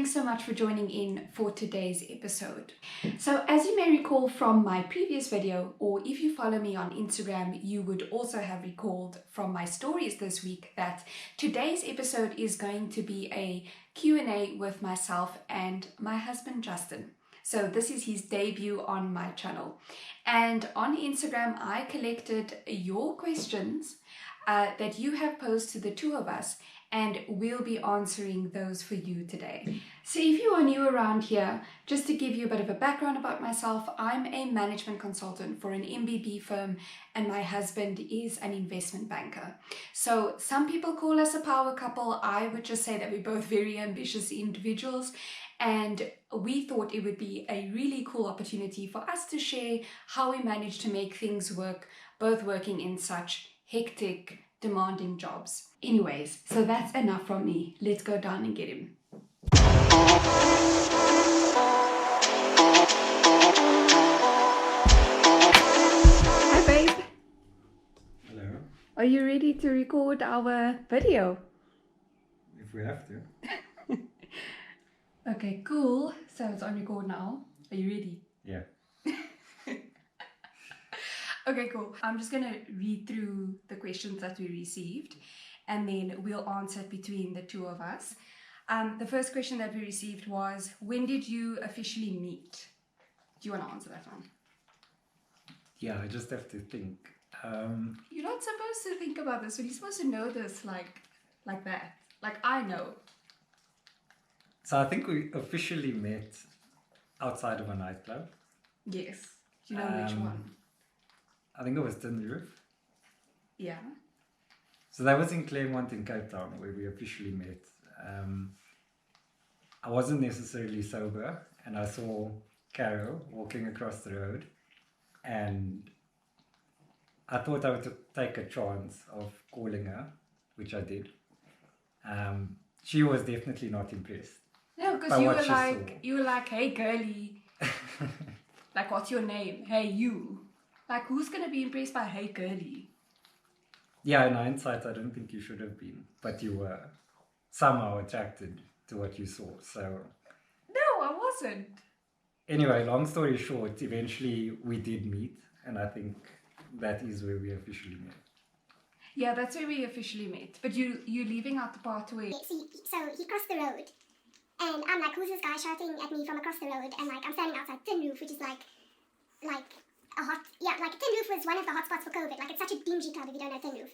thanks so much for joining in for today's episode. So as you may recall from my previous video, or if you follow me on Instagram, you would also have recalled from my stories this week that today's episode is going to be a Q&A with myself and my husband Justin. So this is his debut on my channel. And on Instagram, I collected your questions that you have posed to the two of us, and we'll be answering those for you today. So if you are new around here, just to give you a bit of a background about myself, I'm a management consultant for an MBB firm, and my husband is an investment banker. So some people call us a power couple. I would just say that we're both very ambitious individuals, and we thought it would be a really cool opportunity for us to share how we manage to make things work, both working in such hectic, demanding jobs. Anyways, so that's enough from me. Let's go down and get him. Hi babe. Hello. Are you ready to record our video? If we have to. Okay, cool. So it's on record now. Are you ready? Yeah. Okay, cool. I'm just going to read through the questions that we received, and then we'll answer it between the two of us. The first question that we received was, when did you officially meet? Do you want to answer that one? Yeah, I just have to think. You're not supposed to think about this, but you're supposed to know this like that. Like I know. So I think we officially met outside of a nightclub. Yes. Do you know which one? I think it was Tin Roof. Yeah. So that was in Claremont in Cape Town where we officially met. I wasn't necessarily sober, and I saw Caro walking across the road, and I thought I would take a chance of calling her, which I did. She was definitely not impressed. No, because you were like, hey girly, like what's your name? Hey you. Like who's gonna be impressed by hey girly? Yeah, in hindsight, I don't think you should have been, but you were somehow attracted to what you saw. So no, I wasn't. Anyway, long story short, eventually we did meet, and I think that is where we officially met. Yeah, that's where we officially met. But you leaving out the part where... So he crossed the road, and I'm like, who's this guy shouting at me from across the road? And like, I'm standing outside Tin Roof, which is like a hot... Yeah, like Tin Roof was one of the hotspots for COVID. Like, it's such a dingy club if you don't know Tin Roof.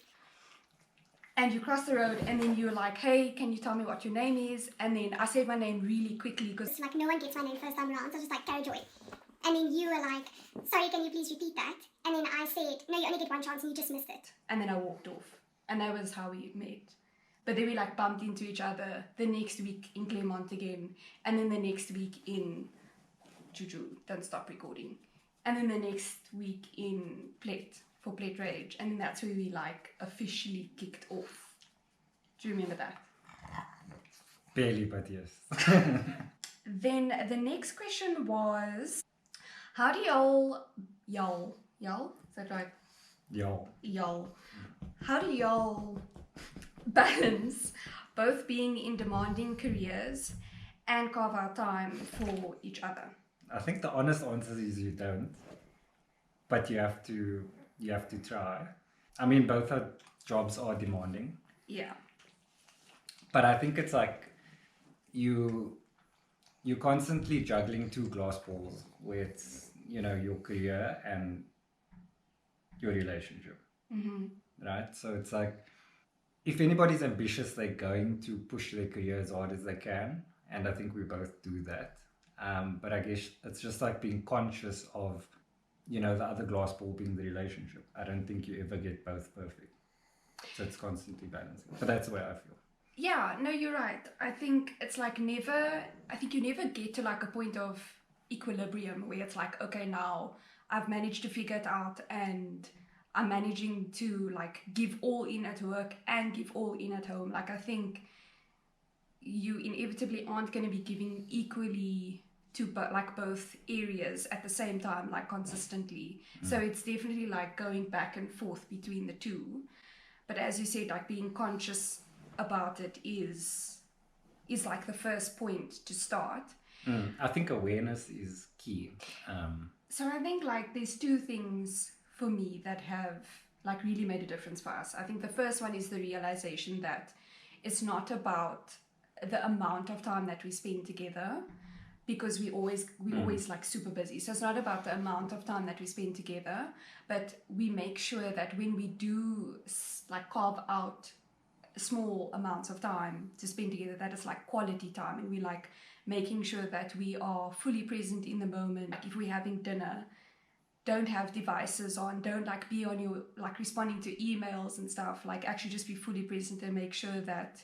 And you crossed the road, and then you were like, hey, can you tell me what your name is? And then I said my name really quickly because... It's like, no one gets my name first time around, so I was just like, Caro-Joy. And then you were like, sorry, can you please repeat that? And then I said, no, you only get one chance and you just missed it. And then I walked off. And that was how we met. But then we like bumped into each other the next week in Claremont again. And then the next week in Juju, don't stop recording. And then the next week in Plate, for Plate Rage. And then that's where we like officially kicked off. Do you remember that? Barely, but yes. Then the next question was, how do y'all, is that right? Y'all. How do y'all balance both being in demanding careers and carve out time for each other? I think the honest answer is you don't, but you have to try. I mean, both our jobs are demanding. Yeah. But I think it's like you're constantly juggling two glass balls where it's, your career and your relationship. Mm-hmm. Right? So it's like, if anybody's ambitious, they're going to push their career as hard as they can. And I think we both do that. But I guess it's just like being conscious of, the other glass ball being the relationship. I don't think you ever get both perfect. So it's constantly balancing. But that's the way I feel. Yeah, no, you're right. I think it's like you never get to like a point of equilibrium where it's like, okay, now I've managed to figure it out and I'm managing to like give all in at work and give all in at home. Like I think you inevitably aren't going to be giving equally to both areas at the same time, like consistently. So it's definitely like going back and forth between the two. But as you said, like being conscious about it is is like the first point to start. I think awareness is key. So I think like there's two things for me that have like really made a difference for us. I think the first one is the realization that it's not about the amount of time that we spend together, because we always like super busy. So it's not about the amount of time that we spend together, but we make sure that when we do like carve out small amounts of time to spend together, that is like quality time, and we like making sure that we are fully present in the moment. Like if we're having dinner, don't have devices on, don't like be on your like responding to emails and stuff, like actually just be fully present and make sure that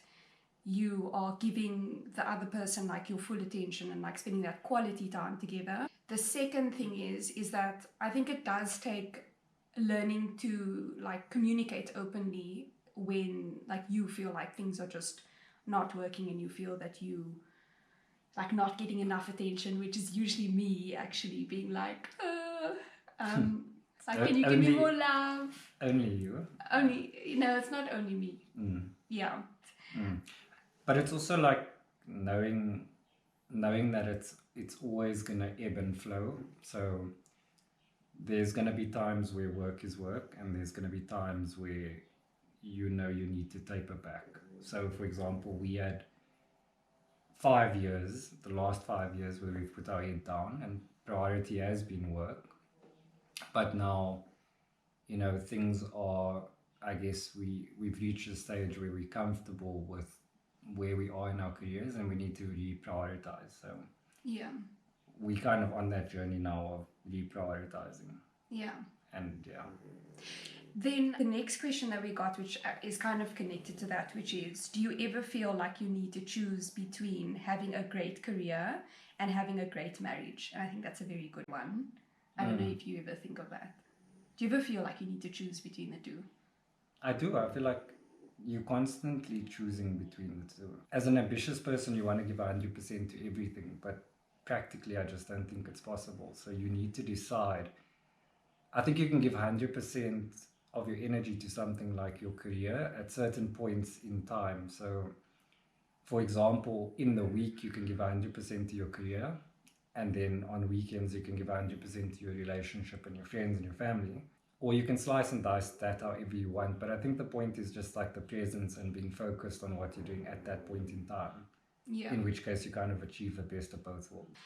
you are giving the other person like your full attention and like spending that quality time together. The second thing is that I think it does take learning to like communicate openly when like you feel like things are just not working and you feel that you like not getting enough attention, which is usually me actually being like like, can you give me more love? Only you? Only, it's not only me. Yeah. But it's also like knowing that it's always gonna ebb and flow. So there's gonna be times where work is work, and there's gonna be times where you need to taper back. So for example, we had 5 years, the last 5 years, where we've put our head down and priority has been work. But now, things are, I guess we've reached a stage where we're comfortable with where we are in our careers and we need to reprioritize. So yeah, we're kind of on that journey now of reprioritizing. Yeah. And yeah. Then the next question that we got, which is kind of connected to that, which is, do you ever feel like you need to choose between having a great career and having a great marriage? And I think that's a very good one. I don't know if you ever think of that. Do you ever feel like you need to choose between the two? I do. I feel like you're constantly choosing between the two. As an ambitious person, you want to give 100% to everything, but practically, I just don't think it's possible. So you need to decide. I think you can give 100% of your energy to something like your career at certain points in time. So, for example, in the week, you can give 100% to your career, and then on weekends, you can give 100% to your relationship and your friends and your family. Or you can slice and dice that however you want. But I think the point is just like the presence and being focused on what you're doing at that point in time. Yeah. In which case you kind of achieve the best of both worlds.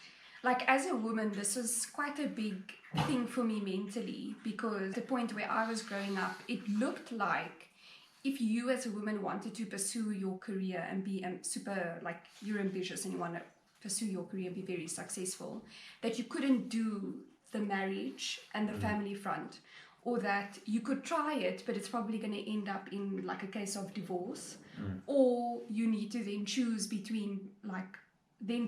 Like as a woman, this was quite a big thing for me mentally, because the point where I was growing up, it looked like if you as a woman wanted to pursue your career and be super, like you're ambitious and you want to pursue your career and be very successful, that you couldn't do the marriage and the family front. Or that you could try it, but it's probably going to end up in like a case of divorce. Or you need to then choose between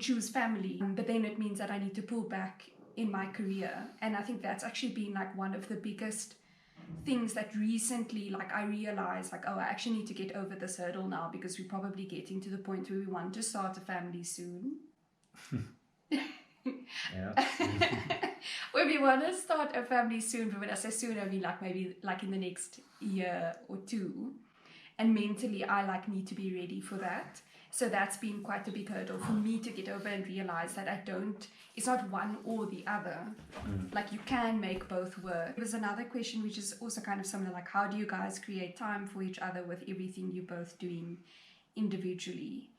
choose family. But then it means that I need to pull back in my career. And I think that's actually been like one of the biggest things that recently, like I realized like, oh, I actually need to get over this hurdle now, because we're probably getting to the point where we want to start a family soon. Yeah. Where we want to start a family soon, but when I say soon, I mean like maybe like in the next year or two. And mentally, I like need to be ready for that. So that's been quite a big hurdle for me to get over and realize that it's not one or the other. Like you can make both work. There's another question which is also kind of similar, like how do you guys create time for each other with everything you're both doing individually?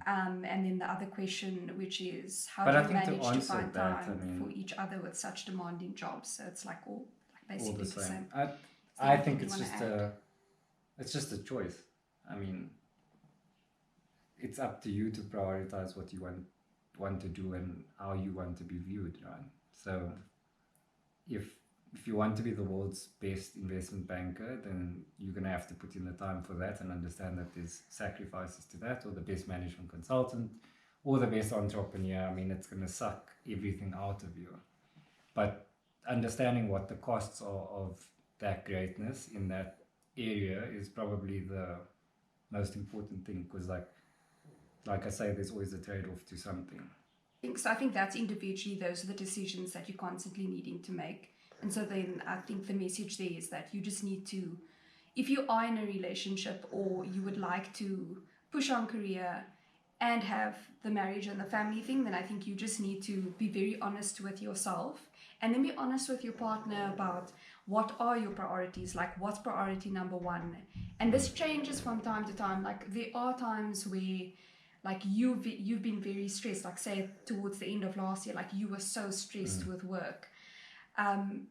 And then the other question, which is how do you manage to find time for each other with such demanding jobs? So it's like all basically all the same. same. I think it's just a choice. I mean, it's up to you to prioritize what you want to do and how you want to be viewed, right? So if you want to be the world's best investment banker, then you're going to have to put in the time for that and understand that there's sacrifices to that, or the best management consultant, or the best entrepreneur. I mean, it's going to suck everything out of you. But understanding what the costs are of that greatness in that area is probably the most important thing, because like I say, there's always a trade-off to something. So I think that's individually, those are the decisions that you're constantly needing to make. And so then I think the message there is that you just need to, if you are in a relationship or you would like to push on career and have the marriage and the family thing, then I think you just need to be very honest with yourself, and then be honest with your partner about what are your priorities, like what's priority number one. And this changes from time to time. Like there are times where like you've been very stressed, like say towards the end of last year, like you were so stressed with work.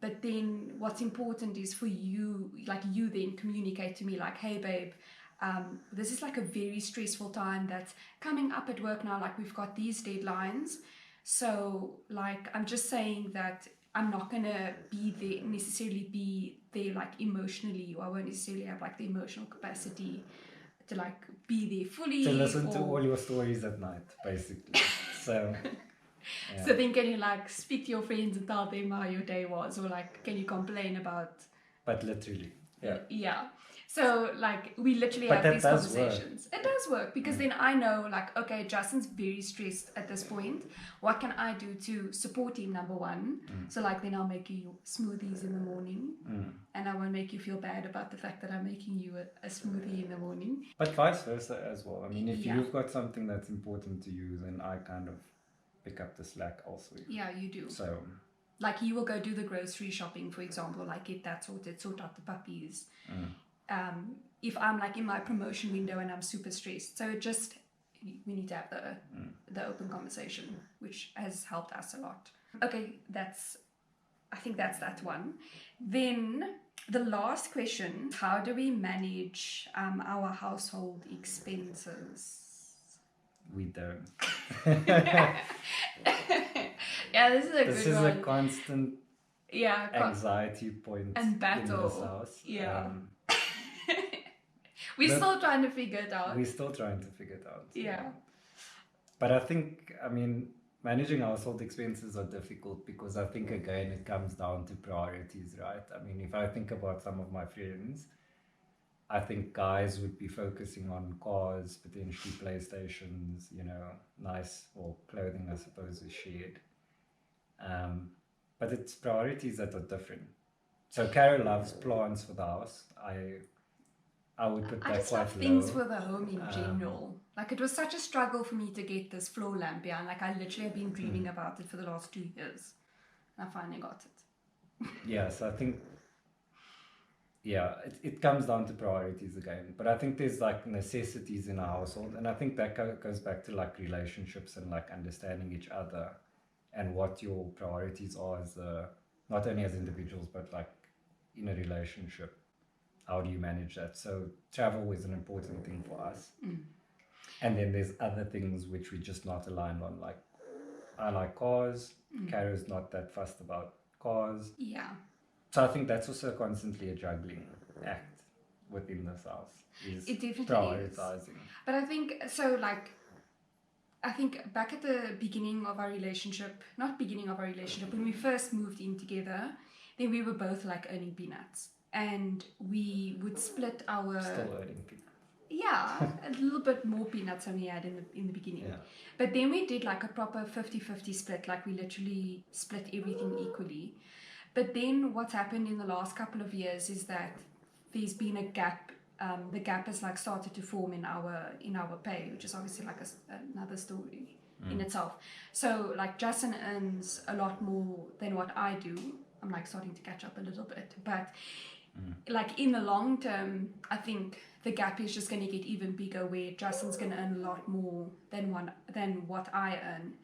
But then what's important is for you, like you then communicate to me like, hey babe, this is like a very stressful time that's coming up at work now, like we've got these deadlines, so like I'm just saying that I'm not gonna necessarily be there like emotionally, or I won't necessarily have like the emotional capacity to like be there fully, to listen to all your stories at night, basically. So yeah. So then can you like speak to your friends and tell them how your day was, or like can you complain about, But literally, yeah. So like we literally But have these that does conversations. It does work, because then I know like, okay, Justin's very stressed at this point. What can I do to support him, number one? So like then I'll make you smoothies in the morning, and I won't make you feel bad about the fact that I'm making you a smoothie in the morning. But vice versa as well. I mean, if Yeah. you've got something that's important to you, then I kind of pick up the slack also. Yeah, you do. So Like you will go do the grocery shopping, for example, like get that sorted, sort out the puppies. If I'm like in my promotion window and I'm super stressed, so we need to have the open conversation, which has helped us a lot. Okay, I think that's that one. Then the last question: how do we manage our household expenses? we don't. Yeah, this is a This good is one. a constant Yeah, anxiety point and in battle. this house. Yeah. We're still trying to figure it out. We're still trying to figure it out. Yeah. But I think, I mean, managing household expenses are difficult because I think, again, it comes down to priorities, right? I mean, if I think about some of my friends, I think guys would be focusing on cars, potentially PlayStations, nice, or clothing, I suppose, is shared. But it's priorities that are different. So Caro loves plants for the house. I would put I that just quite love low. things for the home in general. Like it was such a struggle for me to get this floor lamp here, and like I literally have been dreaming about it for the last 2 years, and I finally got it. Yeah, so I think, it comes down to priorities again. But I think there's like necessities in a household, and I think that goes back to like relationships and like understanding each other and what your priorities are as not only as individuals but like in a relationship. How do you manage that? So travel is an important thing for us. And then there's other things which we're just not aligned on. Like I like cars. Caro's not that fussed about cars. Yeah. So I think that's also constantly a juggling act within this house. It definitely prioritizing. But I think so. Like I think back at the beginning of our relationship, not beginning of our relationship, when we first moved in together, then we were both like earning peanuts. And we would split our... Still earning peanuts. Yeah, a little bit more peanuts than we had in the beginning. Yeah. But then we did like a proper 50-50 split, like we literally split everything equally. But then what's happened in the last couple of years is that there's been a gap. The gap has like started to form in our pay, which is obviously like another story in itself. So like Justin earns a lot more than what I do. I'm like starting to catch up a little bit, but like in the long term, I think the gap is just going to get even bigger, where Justin's going to earn a lot more than what I earn.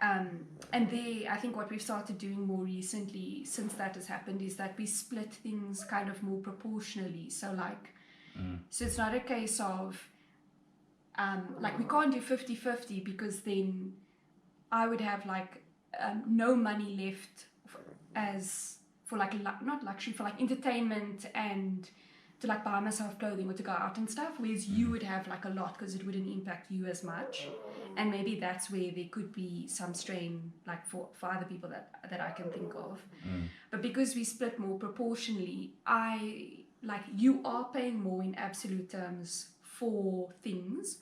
And I think what we've started doing more recently since that has happened is that we split things kind of more proportionally. So like, so it's not a case of like we can't do 50-50, because then I would have like no money left for like not luxury, for like entertainment and to like buy myself clothing or to go out and stuff, whereas you would have like a lot because it wouldn't impact you as much. And maybe that's where there could be some strain like for other people that I can think of. But because we split more proportionally, you are paying more in absolute terms for things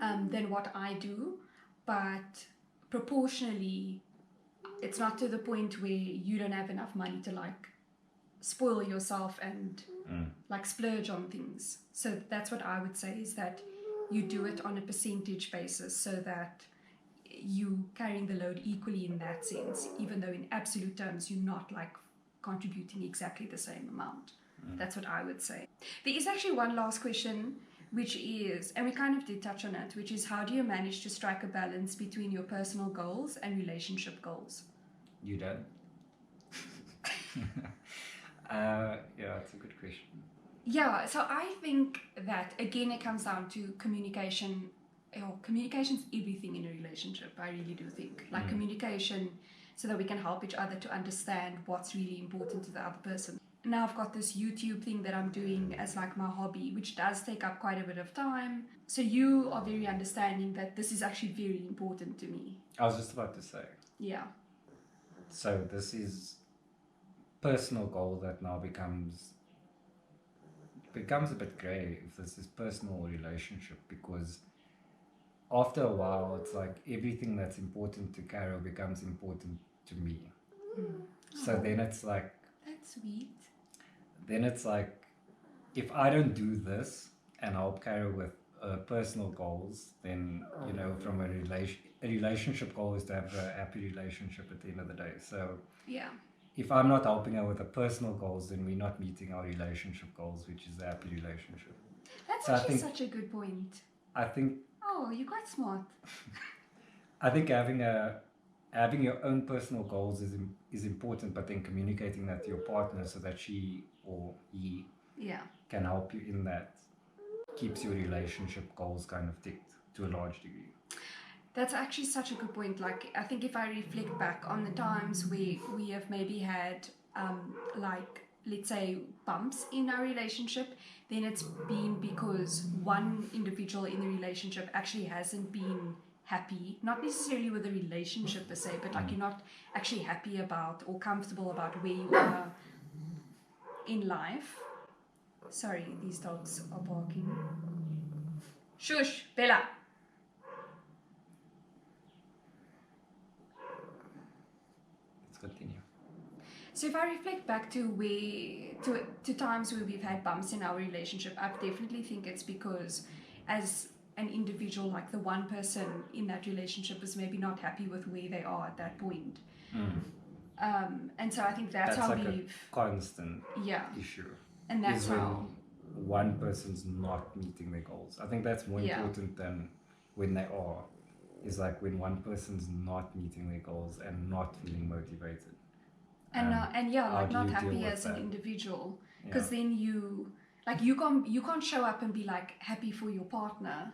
than what I do, but proportionally it's not to the point where you don't have enough money to like spoil yourself and like splurge on things. So that's what I would say, is that you do it on a percentage basis so that you carrying the load equally in that sense, even though in absolute terms you're not like contributing exactly the same amount. That's what I would say. There is actually one last question, which is, and we kind of did touch on it, which is how do you manage to strike a balance between your personal goals and relationship goals? You done? Yeah, it's a good question. Yeah, so I think that again it comes down to communication. Communication's everything in a relationship. I really do think like communication, so that we can help each other to understand what's really important to the other person. Now I've got this YouTube thing that I'm doing as like my hobby, which does take up quite a bit of time. So you are very understanding that this is actually very important to me. I was just about to say. Yeah. So this is personal goal that now becomes a bit grey if this is personal or relationship, because after a while it's like everything that's important to Caro becomes important to me. So then it's like, That's sweet. then it's like, if I don't do this and help Caro with personal goals, then you know, from a relationship goal is to have a happy relationship at the end of the day. So Yeah. if I'm not helping her with the personal goals, then we're not meeting our relationship goals, which is a happy relationship. That's So I actually think- such a good point. I think Oh, you're quite smart. having your own personal goals is important, but then communicating that to your partner so that she or he Yeah. can help you in that keeps your relationship goals kind of ticked to a large degree. That's actually such a good point. Like, I think if I reflect back on the times where we have maybe had, like, let's say, bumps in our relationship, then it's been because one individual in the relationship actually hasn't been happy, not necessarily with the relationship per se, but like you're not actually happy about or comfortable about where you are in life. Sorry, these dogs are barking. Shush, Bella. Let's continue. So if I reflect back to times where we've had bumps in our relationship, I definitely think it's because as an individual, like the one person in that relationship is maybe not happy with where they are at that point. And so I think that's how like we've a constant yeah, issue. and that's is when how one person's not meeting their goals. I think that's more Yeah. important than when they are. Is like when one person's not meeting their goals and not feeling motivated. and yeah, how like do not you deal happy with as an that? individual, Yeah. because then you can't show up and be like happy for your partner.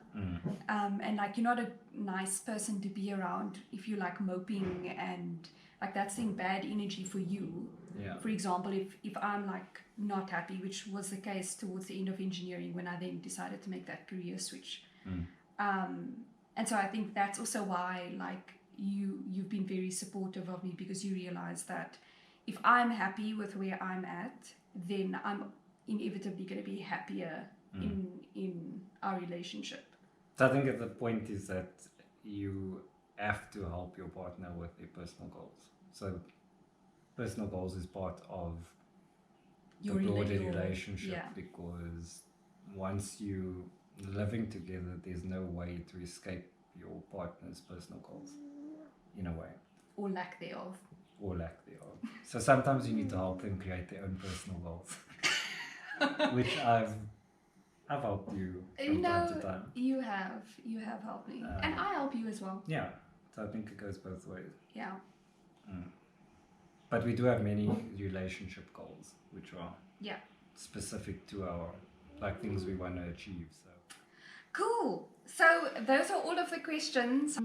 And like you're not a nice person to be around if you're like moping and like that's then bad energy for you. Yeah. For example, if I'm like not happy, which was the case towards the end of engineering when I then decided to make that career switch. And so I think that's also why like you've been very supportive of me, because you realize that if I'm happy with where I'm at, then I'm inevitably going to be happier in our relationship. So I think the point is that you have to help your partner with their personal goals. So personal goals is part of the broader relationship, yeah. because once you living together, there's no way to escape your partner's personal goals, in a way, Or lack thereof. or lack thereof. So sometimes you need to help them create their own personal goals, which I've helped you from time to time. You have helped me, and I help you as well. Yeah, so I think it goes both ways. Yeah. But we do have many relationship goals, which are Yeah. specific to our like things we want to achieve. So Cool. So those are all of the questions.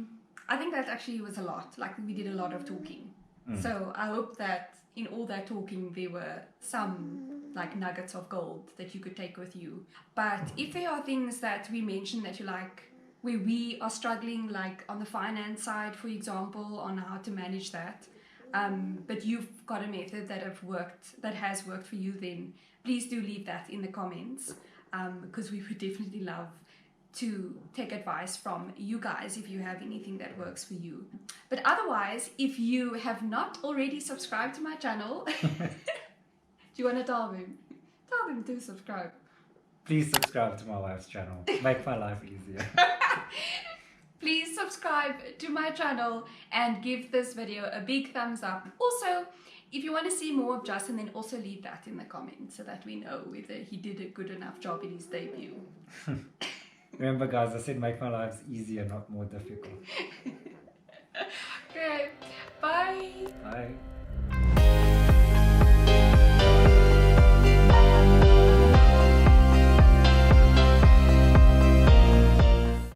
I think that actually was a lot. Like we did a lot of talking. So I hope that in all that talking there were some like nuggets of gold that you could take with you. But if there are things that we mentioned that you like, where we are struggling, like on the finance side, for example, on how to manage that, but you've got a method that has worked for you, then please do leave that in the comments, because we would definitely love to take advice from you guys if you have anything that works for you. But otherwise, if you have not already subscribed to my channel, do you want to tell them? Tell them to subscribe. Please subscribe to my wife's channel. Make my life easier. Please subscribe to my channel and give this video a big thumbs up. Also, if you want to see more of Justin, then also leave that in the comments so that we know whether he did a good enough job in his debut. Remember, guys, I said make my lives easier, not more difficult. Okay, bye. Bye.